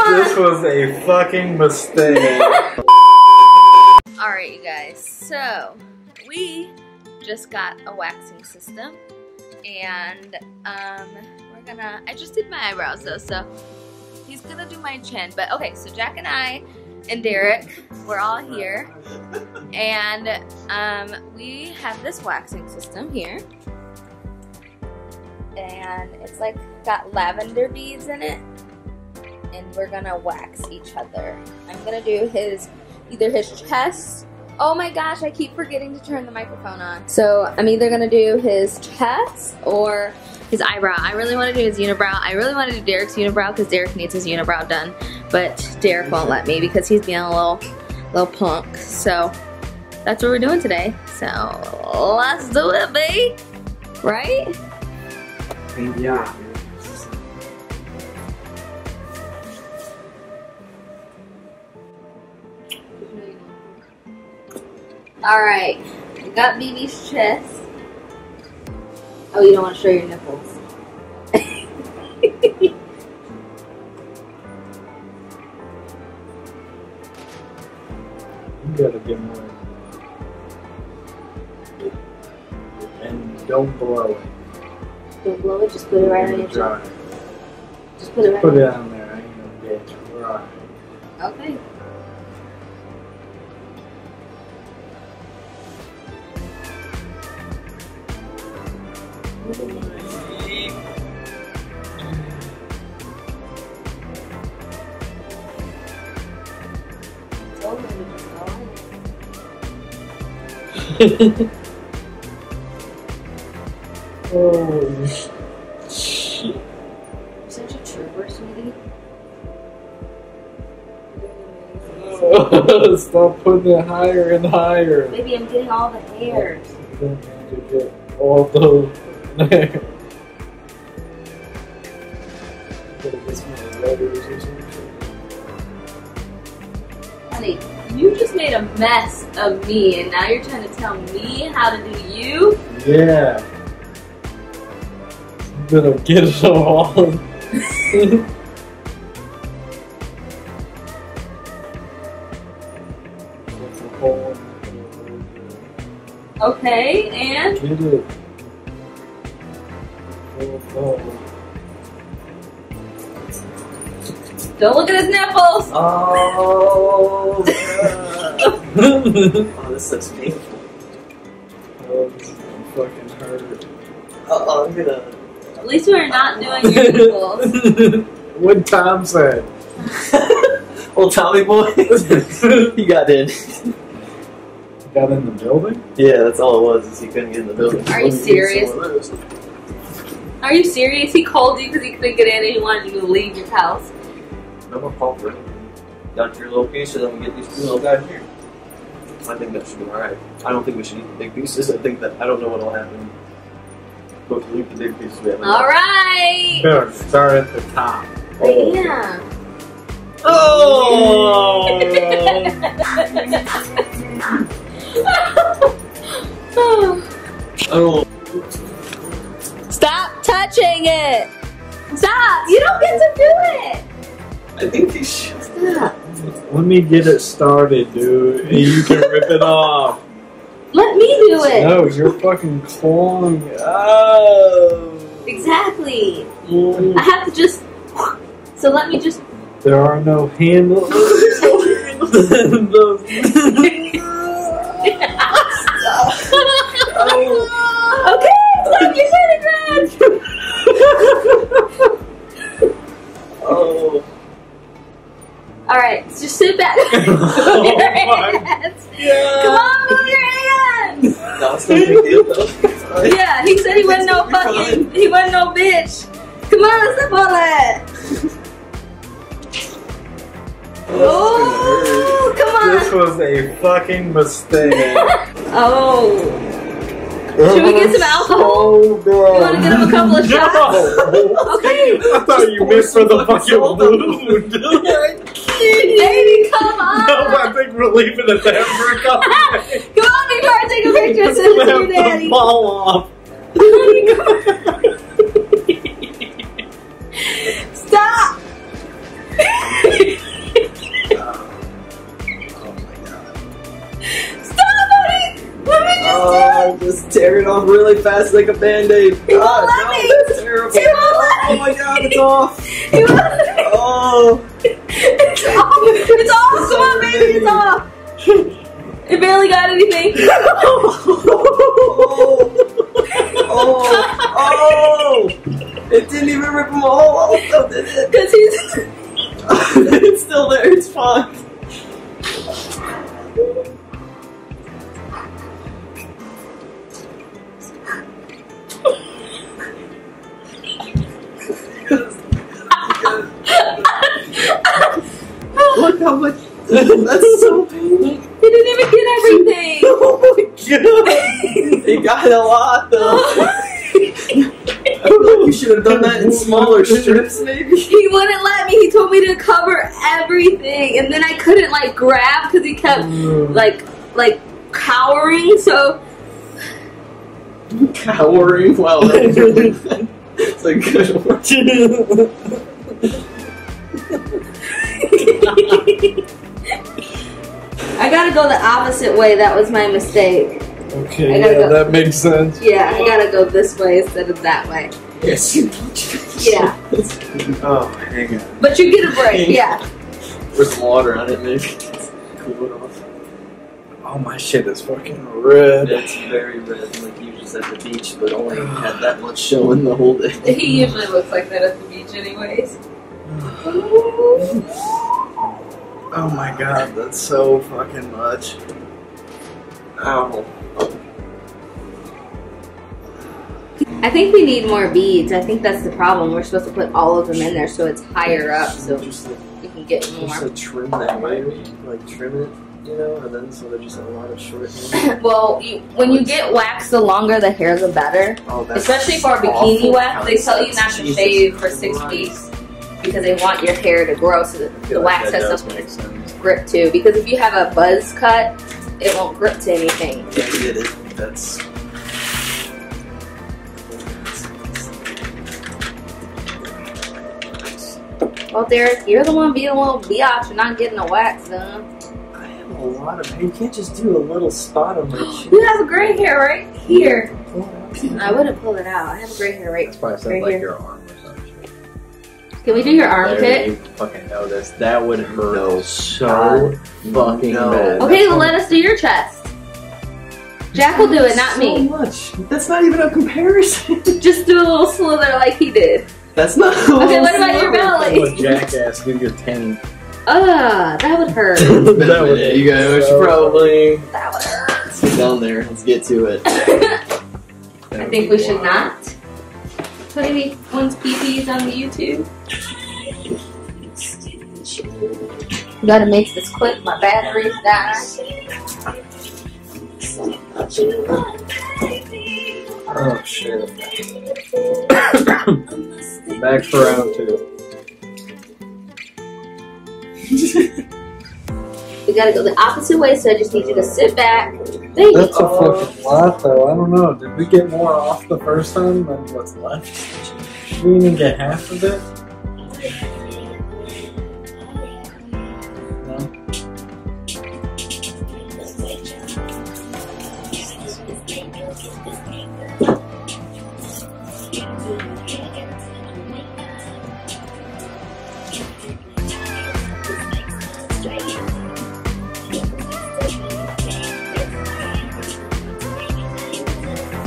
This was a fucking mistake. Alright, you guys, so we just got a waxing system, and I just did my eyebrows though, so he's gonna do my chin. But okay, so Jack and I and Derek, we're all here, and we have this waxing system here, and it's like got lavender beads in it, and we're gonna wax each other. I'm gonna do either his chest. Oh my gosh, I keep forgetting to turn the microphone on. So I'm either gonna do his chest or his eyebrow. I really want to do his unibrow. I really want to do Derek's unibrow because Derek needs his unibrow done, but Derek won't let me because he's being a little punk. So that's what we're doing today. So let's do it, babe. Right? Yeah. Alright, I got BB's chest. Oh, you don't want to show your nipples. You gotta get more. And don't blow it. Don't blow it, just put it right on your dry. chin. Just put it right Put on it on there, I ain't gonna get it dry. Okay. Oh shit. You're such a trooper, sweetie. Stop putting it higher and higher. Baby, I'm getting all the hairs. You don't need to get all those there. Gotta get some letters or something. Honey, you just made a mess of me, and now you're trying to tell me how to do you? Yeah. I'm gonna get it all. Okay, and? Get it. Don't look at his nipples! Oh, oh, this looks painful. Oh, this is gonna fucking hurt. Oh, I'm gonna. At least we're not doing your nipples. What Tom said. Old Tommy boy. He got in. Got in the building? Yeah, that's all it was, is he couldn't get in the building. Are you serious? Are you serious? He called you because he couldn't get in and he wanted you to leave his house. No more pulp for it. Got your little piece, so then we get these two little guys here. I think that should be alright. I don't think we should eat the big pieces. I don't know what'll happen. But if we eat the big pieces, we have Alright! Better start at the top. Yeah. Oh! Oh. Stop touching it! Stop! You don't get to do it! I think he should. Stop. Let me get it started, dude. And you can rip it off. Let me do it! No, you're fucking clawing. Oh. Exactly. I have to just... So let me just... There are no handles. Okay, stop your pentagram! Oh. Alright, just sit back. Move your hands. Yeah. Come on, move your hands! That was no big deal, though. Yeah, he said he wasn't no fucking... He wasn't no bitch. Come on, stop all that. Oh, come on. This was a fucking mistake. Oh. Should we get some alcohol? So bad. You want to get him a couple of shots? No. Okay. I thought you missed for the fucking mood. Baby, come on. No, I think we're leaving it there for a couple days. Come on, before I take a picture and send it to your daddy. Fall off. Stop. Tear it off really fast like a band-aid. God, no, that's terrible. Oh my god, it's off. Oh. It's off. It's off. Come on, baby, it's off. It barely got anything. Oh. It didn't even rip them all off, though, did it? Because he's... It's still there, it's fine. Look how much. That's so painful. He didn't even get everything. Oh my god. He got a lot though. I feel like you should have done that in smaller strips, maybe. He wouldn't let me. He told me to cover everything, and then I couldn't like grab because he kept like cowering. So Cowering. Wow, that's a good word. I gotta go the opposite way. That was my mistake. Okay, yeah, that makes sense. Yeah, I gotta go this way instead of that way. Yes. Yeah. Oh, hang on. But you get a break, yeah. With some water on it, maybe. Cool it off. Oh, my shit is fucking red. It's very red, like you just at the beach, but only had that much showing the whole day. He usually looks like that at the beach anyways. Oh my god, that's so fucking much. Ow. I think we need more beads. I think that's the problem. We're supposed to put all of them in there so it's higher up so you can get more. Just trim that way, like trim it, you know, and then so there's just a lot of short hair. Well, when you get wax, the longer the hair, the better. Oh, that's especially for bikini wax, they tell you not to shave for 6 weeks because they want your hair to grow so that the wax has something to grip to. Because if you have a buzz cut, it won't grip to anything. Yeah, I get it. That's. Well, Derek, you're the one being a little biatch and not getting the wax done. I have a lot of hair. You can't just do a little spot on my chin. You have a gray hair right here. I wouldn't pull it out. I have a gray hair right, That's probably right like here. your arm or something. Can we do your There, armpit? you fucking know this. That would hurt No. so fucking bad. Okay, well let us do your chest. Jack will do it, not So me. much. That's not even a comparison. Just do a little slither like he did. That's not. Okay, what about your I'm a belly? jackass. Give you a 10. That would hurt. That would You guys should probably That would hurt. sit down there. Let's get to it. I think we should not put anyone's PPs on the YouTube. Gotta make this quick. My battery's dying. Oh shit. Back for round 2. We gotta go the opposite way, so I just need you to sit back. There you That's a go. fucking lot though. I don't know. Did we get more off the first time than what's left? Did we even get half of it? No?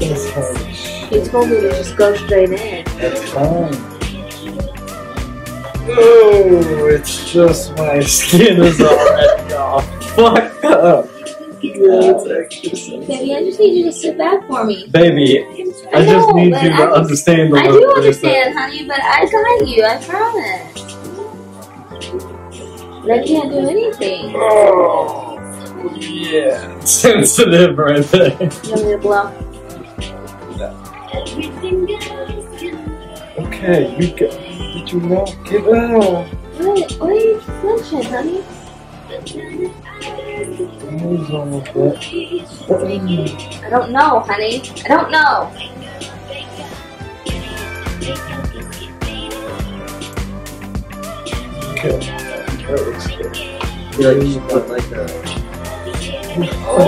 That's fine. He told me to just go straight in. That's fine. Oh, it's just my skin is already off. Fuck up. Baby, I just need you to sit back for me. Baby, I know, just need but you to understand the I do little understand, honey, but I got you. I promise. But I can't do anything. Oh, yeah. Sensitive right there. You want me to blow? Okay, you got. Did you not get out? Wait, why are you flinching, honey? Where's all of that? I don't know, honey. I don't know. Okay. That looks good. Yeah, you should put like a. Oh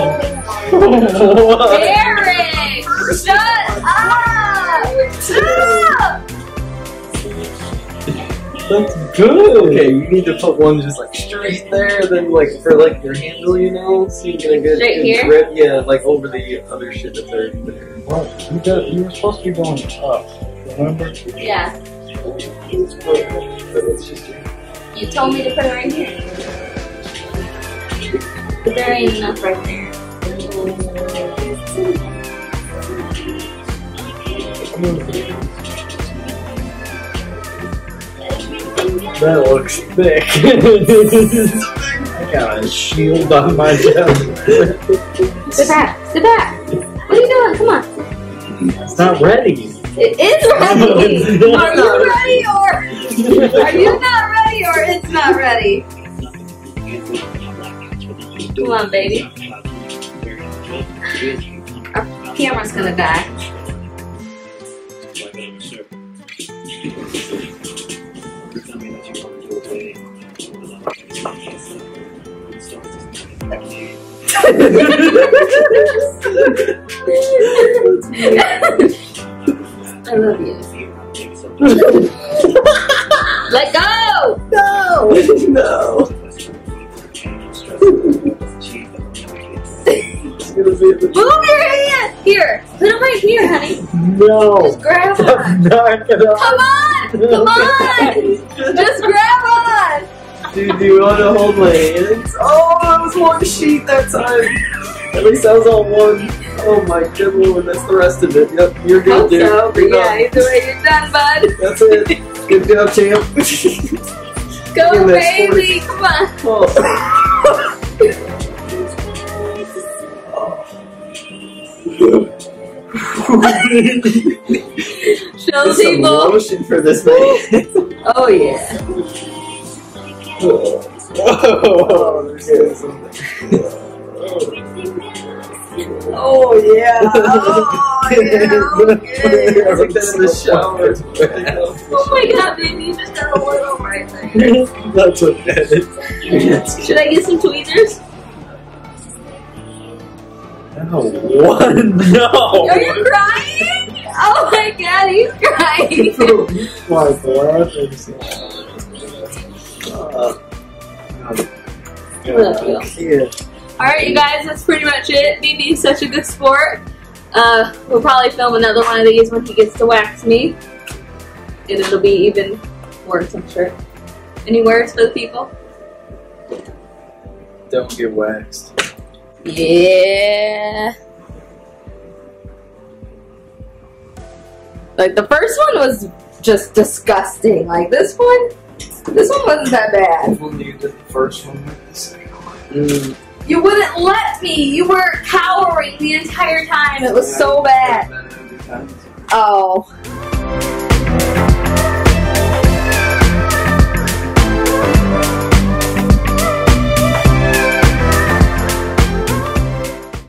Eric! Shut up! Shut up! That's good. Okay, you need to put one just like straight there, then like for like your handle, you know, so you get a good, Straight here? grip. Yeah, like over the other shit that's already there. Well, you were supposed to be going up. Remember? Yeah. You told me to put it right here. But there ain't enough right there. That looks thick. I got a shield on my chest. Sit back. Sit back. What are you doing? Come on. It's not ready. It is ready. Are you ready or are you not ready or it's not ready? Come on, baby. Our camera's gonna die. I love you. Let go! No! No! Move your hand! Here! Put them right here, honey. No. Just grab I'm on. not gonna. Come on! Come on! Just grab on! Dude, do you want to hold my hands? Oh, that was one sheet that time. At least that was all one. Oh my good lord, that's the rest of it. Yep, you're good, Hope dude. so, but You're yeah, done. either way, you're done, bud. That's it. Good job, champ. Go, In that baby! Come on! Oh. Show There's some people! lotion for this man. Oh, yeah. Oh, there's something. Oh, yeah. Oh, yeah. Okay. It's like that in the shower. Oh my god, baby, you just got a little right there. That's what that is. Should I get some tweezers? No. What? No. Are you crying? Oh my god, he's crying. My blood is. Yeah. Alright, you guys, that's pretty much it. BB's such a good sport. We'll probably film another one of these when he gets to wax me. And it'll be even worse, I'm sure. Any words for the people? Don't get waxed. Yeah. Like, the first one was just disgusting. Like, this one wasn't that bad. When you did the first one with the second one. You wouldn't let me. You were cowering the entire time. It was so bad. Oh.